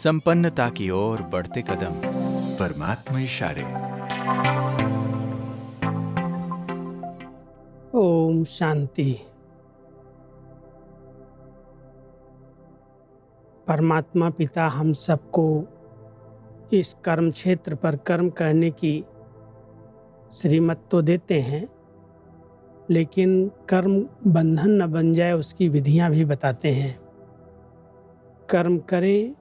संपन्नता की ओर बढ़ते कदम, परमात्मा इशारे। ओम शांति। परमात्मा पिता हम सबको इस कर्म क्षेत्र पर कर्म करने की श्रीमत तो देते हैं, लेकिन कर्म बंधन न बन जाए उसकी विधियां भी बताते हैं। कर्म करें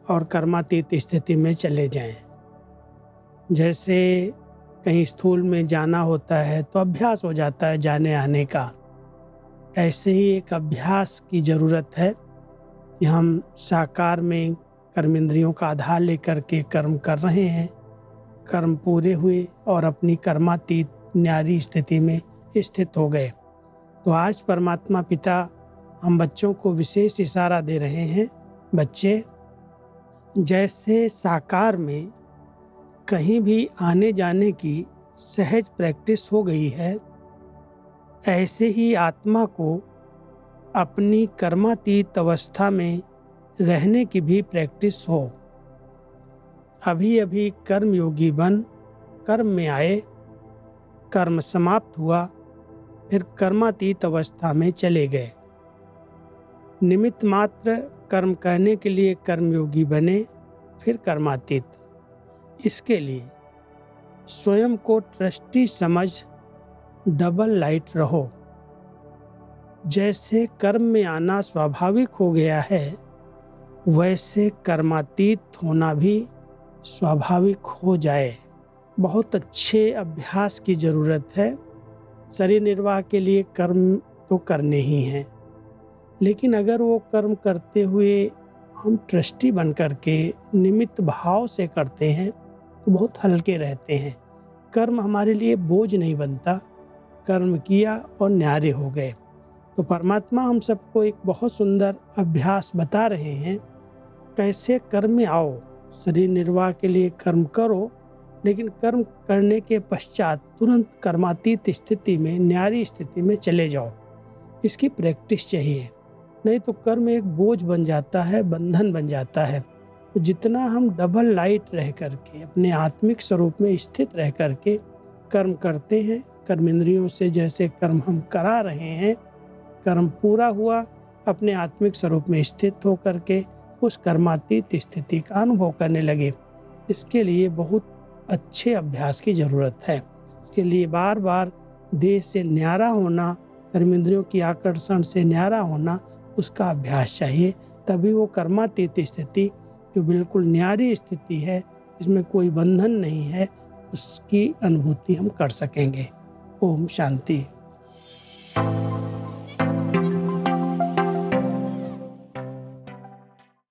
और कर्मातीत स्थिति में चले जाएं। जैसे कहीं स्थूल में जाना होता है तो अभ्यास हो जाता है जाने आने का, ऐसे ही एक अभ्यास की ज़रूरत है कि हम साकार में कर्मेंद्रियों का आधार लेकर के कर्म कर रहे हैं। कर्म पूरे हुए और अपनी कर्मातीत न्यारी स्थिति में स्थित हो गए। तो आज परमात्मा पिता हम बच्चों को विशेष इशारा दे रहे हैं। बच्चे, जैसे साकार में कहीं भी आने जाने की सहज प्रैक्टिस हो गई है, ऐसे ही आत्मा को अपनी कर्मातीत अवस्था में रहने की भी प्रैक्टिस हो। अभी अभी कर्म योगी बन कर्म में आए, कर्म समाप्त हुआ, फिर कर्मातीत अवस्था में चले गए। निमित्त मात्र कर्म करने के लिए कर्मयोगी बने, फिर कर्मातीत। इसके लिए स्वयं को ट्रस्टी समझ डबल लाइट रहो। जैसे कर्म में आना स्वाभाविक हो गया है, वैसे कर्मातीत होना भी स्वाभाविक हो जाए। बहुत अच्छे अभ्यास की ज़रूरत है। शरीर निर्वाह के लिए कर्म तो करने ही हैं, लेकिन अगर वो कर्म करते हुए हम ट्रस्टी बन करके निमित्त भाव से करते हैं तो बहुत हल्के रहते हैं। कर्म हमारे लिए बोझ नहीं बनता। कर्म किया और न्यारे हो गए। तो परमात्मा हम सबको एक बहुत सुंदर अभ्यास बता रहे हैं, कैसे कर्म में आओ। शरीर निर्वाह के लिए कर्म करो, लेकिन कर्म करने के पश्चात तुरंत कर्मातीत स्थिति में, न्यारी स्थिति में चले जाओ। इसकी प्रैक्टिस चाहिए, नहीं तो कर्म एक बोझ बन जाता है, बंधन बन जाता है। तो जितना हम डबल लाइट रह करके अपने आत्मिक स्वरूप में स्थित रह करके कर्म करते हैं, कर्मेंद्रियों से जैसे कर्म हम करा रहे हैं, कर्म पूरा हुआ, अपने आत्मिक स्वरूप में स्थित होकर के उस कर्मातीत स्थिति का अनुभव करने लगे। इसके लिए बहुत अच्छे अभ्यास की ज़रूरत है। इसके लिए बार बार देह से न्यारा होना, कर्मेंद्रियों की आकर्षण से न्यारा होना, उसका अभ्यास चाहिए। तभी वो कर्मातीत स्थिति, जो बिल्कुल न्यारी स्थिति है, इसमें कोई बंधन नहीं है, उसकी अनुभूति हम कर सकेंगे। ओम शांति।